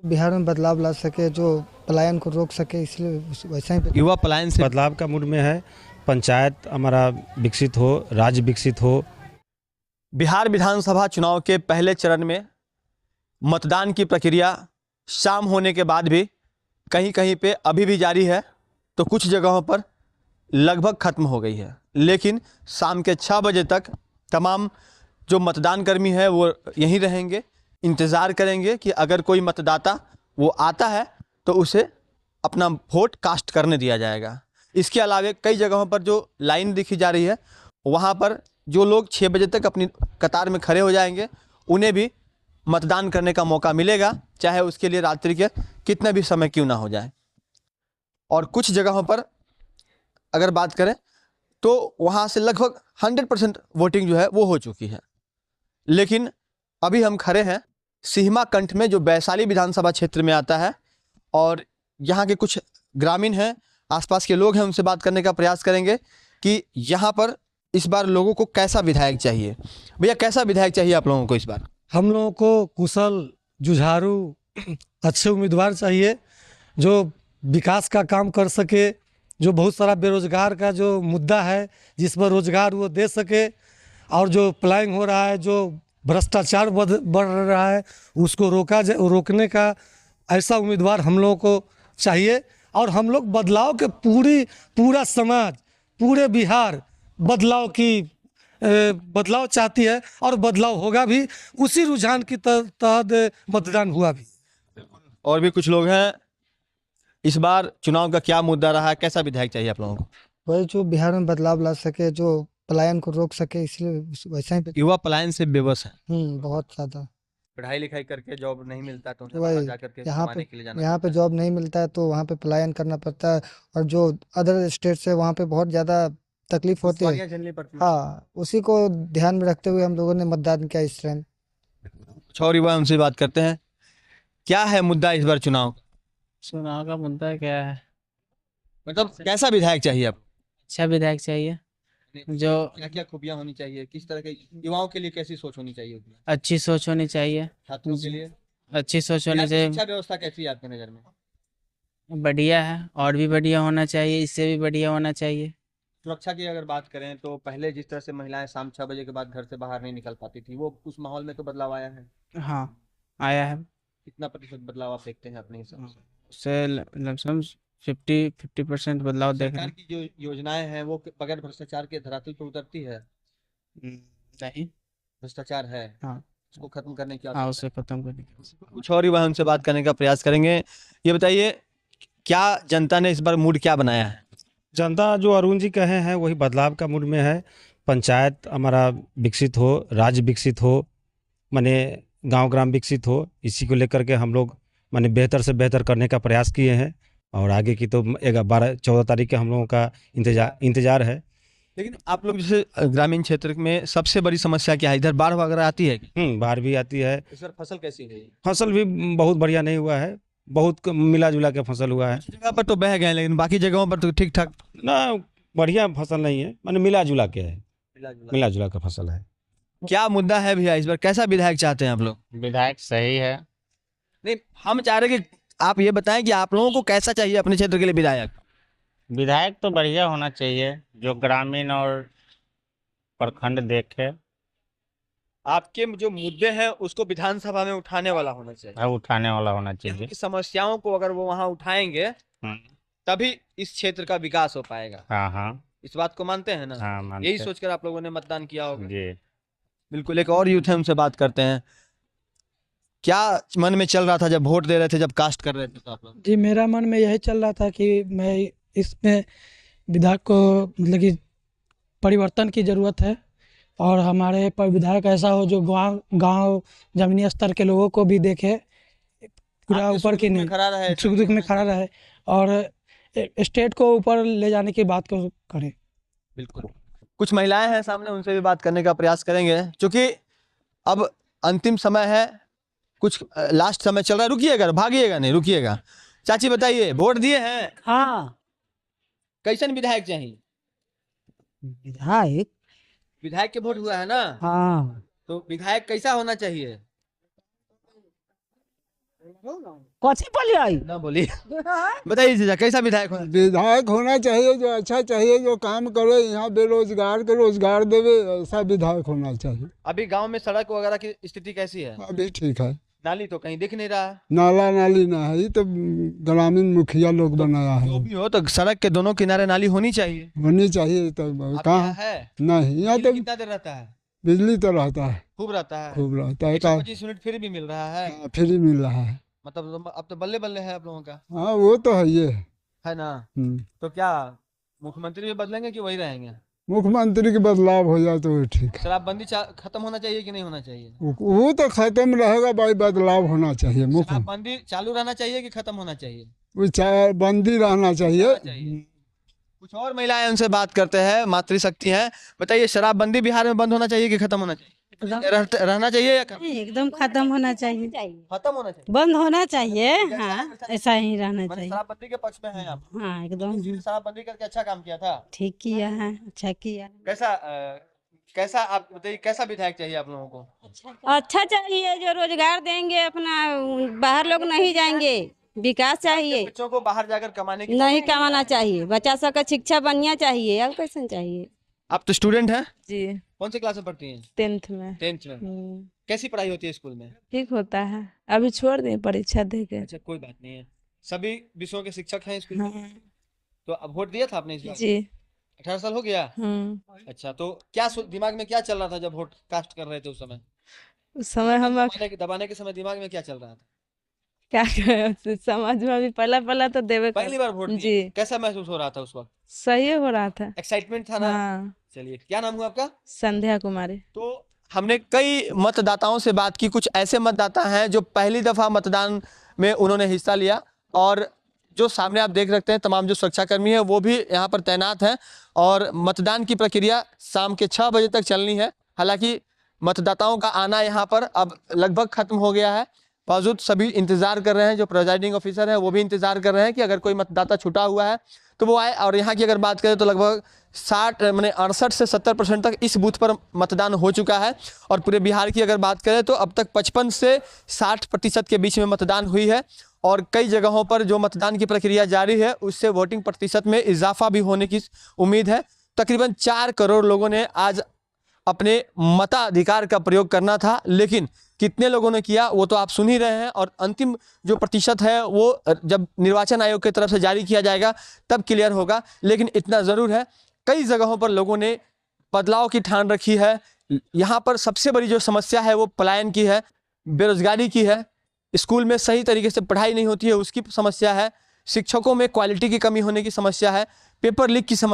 बिहार में बदलाव ला सके, जो पलायन को रोक सके, इसलिए वैसा ही युवा पलायन से बदलाव का मूड में है। पंचायत हमारा विकसित हो, राज्य विकसित हो। बिहार विधानसभा चुनाव के पहले चरण में मतदान की प्रक्रिया शाम होने के बाद भी कहीं कहीं पे अभी भी जारी है, तो कुछ जगहों पर लगभग खत्म हो गई है। लेकिन शाम के 6 बजे तक तमाम जो मतदान कर्मी है वो यहीं रहेंगे, इंतज़ार करेंगे कि अगर कोई मतदाता वो आता है तो उसे अपना वोट कास्ट करने दिया जाएगा। इसके अलावा कई जगहों पर जो लाइन दिखी जा रही है, वहाँ पर जो लोग 6 बजे तक अपनी कतार में खड़े हो जाएंगे उन्हें भी मतदान करने का मौका मिलेगा, चाहे उसके लिए रात्रि के कितना भी समय क्यों ना हो जाए। और कुछ जगहों पर अगर बात करें तो वहाँ से लगभग 100% वोटिंग जो है वो हो चुकी है। लेकिन अभी हम खड़े हैं सिहमा कंठ में, जो वैशाली विधानसभा क्षेत्र में आता है, और यहाँ के कुछ ग्रामीण हैं, आसपास के लोग हैं, उनसे बात करने का प्रयास करेंगे कि यहाँ पर इस बार लोगों को कैसा विधायक चाहिए। भैया, कैसा विधायक चाहिए आप लोगों को इस बार? हम लोगों को कुशल, जुझारू, अच्छे उम्मीदवार चाहिए जो विकास का काम कर सके, जो बहुत सारा बेरोजगार का जो मुद्दा है जिस पर रोजगार वो दे सके, और जो प्लाइंग हो रहा है, जो भ्रष्टाचार बढ़ रहा है, उसको रोकने का ऐसा उम्मीदवार हम लोगों को चाहिए। और हम लोग बदलाव के पूरा समाज, पूरे बिहार बदलाव चाहती है, और बदलाव होगा भी। उसी रुझान की तहत मतदान हुआ भी। और भी कुछ लोग हैं। इस बार चुनाव का क्या मुद्दा रहा है, कैसा विधायक चाहिए आप लोगों को? वही जो बिहार में बदलाव ला सके, जो पलायन को रोक सके, इसलिए वैसा ही युवा पलायन से बेबस है। बहुत ज्यादा। पढ़ाई लिखाई करके जॉब नहीं मिलता तो उन्हें वही बाहर जाकर के कमाने के लिए जाना यहाँ पे पड़ता है। जॉब नहीं मिलता है तो वहाँ पे पलायन करना पड़ता है, और जो अदर स्टेट से वहाँ पे बहुत ज्यादा तकलीफ होती है। दुश्वारियां झेलनी पड़ती हैं। हाँ, उसी को ध्यान में रखते हुए हम लोगों ने मतदान किया इस टाइम। कुछ और युवा उनसे बात करते हैं। क्या है मुद्दा इस बार चुनाव का? चुनाव का मुद्दा क्या है? मतलब कैसा विधायक चाहिए आप? अच्छा विधायक चाहिए जो क्या क्या खूबियां होनी चाहिए, किस तरह के युवाओं के लिए कैसी सोच होनी चाहिए? अच्छी सोच होनी चाहिए, छात्रों के लिए अच्छी सोच होनी बिहार की शिक्षा चाहिए। व्यवस्था कैसी है आपकी नज़र में? बढ़िया है, और भी बढ़िया होना चाहिए, इससे भी बढ़िया होना चाहिए। सुरक्षा की अगर बात करें तो पहले जिस तरह से महिलाएं शाम 6 बजे के बाद घर से बाहर नहीं निकल पाती थी, वो उस माहौल में तो बदलाव आया है। हाँ, आया है। कितना प्रतिशत बदलाव आप देखते हैं अपने हिसाब से? उससे लमसम 50% बदलाव देख रहे सरकार की जो योजनाएं हैं वो बगैर भ्रष्टाचार के धरातल पर उतरती है? हैं। नहीं। भ्रष्टाचार है, हाँ। उसको खत्म करने की हाँ, आवश्यकता उसे खत्म करने की। है। कुछ और युवा उनसे बात करने का प्रयास करेंगे। ये बताइए, क्या जनता ने इस बार मूड क्या बनाया है? जनता जो अरुण जी कहे हैं वही बदलाव का मूड में है। पंचायत हमारा विकसित हो, राज्य विकसित हो, माने गांव ग्राम विकसित हो, इसी को लेकर के हम लोग माने बेहतर से बेहतर करने का प्रयास किए हैं। और आगे की तो 12-14 तारीख के हम लोगों का इंतजार है। लेकिन आप लोग जैसे ग्रामीण क्षेत्र में सबसे बड़ी समस्या क्या है? इधर बाढ़ वगैरह आती है क्या? बाढ़ भी आती है। इस बार फसल कैसी हुई? फसल भी बहुत बढ़िया नहीं हुआ है, बहुत मिला जुला के फसल हुआ है। कुछ जगह पर तो बह गए, लेकिन बाकी जगहों पर तो ठीक ठाक ना, बढ़िया फसल नहीं है, माने मिला जुला के है, मिला जुला का फसल है। क्या मुद्दा है भैया इस बार? कैसा विधायक चाहते हैं आप लोग? विधायक सही है। नहीं, हम चाह रहे कि आप ये बताएं कि आप लोगों को कैसा चाहिए अपने क्षेत्र के लिए विधायक? विधायक तो बढ़िया होना चाहिए, जो ग्रामीण और प्रखंड देखे। आपके जो मुद्दे हैं उसको विधानसभा में उठाने वाला होना चाहिए। उठाने वाला होना यहाँ चाहिए। की समस्याओं को अगर वो वहां उठाएंगे हम्म, तभी इस क्षेत्र का विकास हो पाएगा। हाँ हाँ इस बात को मानते हैं ना? हाँ, मानते यही सोचकर आप लोगों ने मतदान किया होगा। जी। बिल्कुल। एक और यूथ है, उनसे बात करते हैं। क्या मन में चल रहा था जब वोट दे रहे थे, जब कास्ट कर रहे थे तो आप लोग? जी, मेरा मन में यही चल रहा था कि मैं इसमें विधायक को मतलब कि परिवर्तन की ज़रूरत है, और हमारे पर विधायक ऐसा हो जो गांव जमीनी स्तर के लोगों को भी देखे, पूरा आपके ऊपर सुख की दुख में नहीं, खड़ा रहे, सुख दुख में खड़ा रहे, और स्टेट को ऊपर ले जाने की बात को करे। बिल्कुल। कुछ महिलाएं हैं सामने, उनसे भी बात करने का प्रयास करेंगे, क्योंकि अब अंतिम समय है, कुछ लास्ट समय चल रहा है। रुकिएगा, भागिएगा नहीं, रुकिएगा। चाची बताइए, वोट दिए हैं? हाँ, कैसन विधायक चाहिए? विधायक। विधायक के वोट हुआ है ना? हाँ, तो विधायक कैसा होना चाहिए? कथी बोलिए ना बोलिए। बताइए जीजा, कैसा विधायक होना? विधायक होना चाहिए जो अच्छा चाहिए, जो काम करे, यहाँ बेरोजगार के रोजगार देवे, ऐसा विधायक होना चाहिए। अभी गांव में सड़क वगैरह की स्थिति कैसी है? अभी ठीक है। नाली तो कहीं दिख नहीं रहा है। नाला नाली ना है, ये तो ग्रामीण मुखिया लोग बनाया जो है। भी हो तो सड़क के दोनों किनारे नाली होनी चाहिए। होनी चाहिए तो आपके कहाँ यहाँ है? नहीं, यहाँ बिजली तो कितना देर रहता है? बिजली तो रहता है, खूब रहता है। खूब रहता है। 125 यूनिट फ्री भी मिल रहा है। फ्री मिल रहा है। मतलब अब तो बल्ले बल्ले है आप लोगों का, हाँ वो तो है ये। है ना? तो क्या मुख्यमंत्री भी बदलेंगे कि वही रहेंगे? मुख्यमंत्री के बदलाव हो जाए तो ठीक है। शराबबंदी खत्म होना चाहिए कि नहीं होना चाहिए? वो तो खत्म रहेगा भाई, बदलाव होना चाहिए। मुख्य शराबबंदी चालू रहना चाहिए कि खत्म होना चाहिए? वो बंदी रहना चाहिए। कुछ और महिलाएं उनसे बात करते हैं, मातृशक्ति हैं। बताइए, शराबबंदी बिहार में बंद होना चाहिए कि खत्म होना चाहिए? रहना चाहिए या एकदम खत्म होना चाहिए, खत्म होना चाहिए? बंद होना चाहिए। हाँ, ऐसा ही रहना मैंने चाहिए। शराबबंदी के पक्ष में हैं आप? हाँ एकदम शराबबंदी करके अच्छा काम किया था। ठीक किया है, अच्छा किया। कैसा आप बताइए, कैसा विधायक चाहिए आप लोगों को? अच्छा चाहिए, जो रोजगार देंगे अपना, बाहर लोग नहीं जाएंगे। विकास चाहिए, बच्चों को बाहर जाकर कमाने की नहीं कमाना चाहिए। बच्चा सबका शिक्षा बढ़िया चाहिए। अब कैसे चाहिए? आप तो स्टूडेंट हैं? जी, कौन सी क्लास में पढ़ती हैं? 10th में। 10th में। कैसी पढ़ाई होती है स्कूल में? ठीक होता है, अभी छोड़ दें परीक्षा दे के। अच्छा, कोई बात नहीं है। सभी विषयों के शिक्षक हैं स्कूल में? तो अब वोट दिया था आपने इस बार? जी। 18 साल हो गया? अच्छा, तो क्या दिमाग में क्या चल रहा था जब वोट कास्ट कर रहे थे उस समय? उस समय हम दबाने के समय दिमाग में क्या चल रहा था? क्या करें, समझ में अभी पहला तो देवे पहली बार वोट दिए? जी। कैसा महसूस हो रहा था उस वक्त? सही हो रहा था। एक्साइटमेंट था ना? हाँ। चलिए, क्या नाम हुआ आपका? संध्या कुमारी। तो हमने कई मतदाताओं से बात की। कुछ ऐसे मतदाता हैं जो पहली दफा मतदान में उन्होंने हिस्सा लिया, और जो सामने आप देख सकते हैं तमाम जो सुरक्षाकर्मी हैं वो भी यहाँ पर तैनात हैं, और मतदान की प्रक्रिया शाम के 6 बजे तक चलनी है। हालांकि मतदाताओं का आना यहाँ पर अब लगभग खत्म हो गया है, बावजूद सभी इंतजार कर रहे हैं। जो प्रिजाइडिंग ऑफिसर है वो भी इंतजार कर रहे हैं कि अगर कोई मतदाता छूटा हुआ है तो वो आए। और यहाँ की अगर बात करें तो लगभग 68 से 70% तक इस बूथ पर मतदान हो चुका है, और पूरे बिहार की अगर बात करें तो अब तक 55 से 60% के बीच में मतदान हुई है, और कई जगहों पर जो मतदान की प्रक्रिया जारी है उससे वोटिंग प्रतिशत में इजाफा भी होने की उम्मीद है। तकरीबन 4 करोड़ लोगों ने आज अपने मताधिकार का प्रयोग करना था, लेकिन कितने लोगों ने किया वो तो आप सुन ही रहे हैं, और अंतिम जो प्रतिशत है वो जब निर्वाचन आयोग की तरफ से जारी किया जाएगा तब क्लियर होगा। लेकिन इतना ज़रूर है, कई जगहों पर लोगों ने बदलाव की ठान रखी है। यहाँ पर सबसे बड़ी जो समस्या है वो पलायन की है, बेरोजगारी की है, स्कूल में सही तरीके से पढ़ाई नहीं होती है उसकी समस्या है, शिक्षकों में क्वालिटी की कमी होने की समस्या है, पेपर लीक की समस्या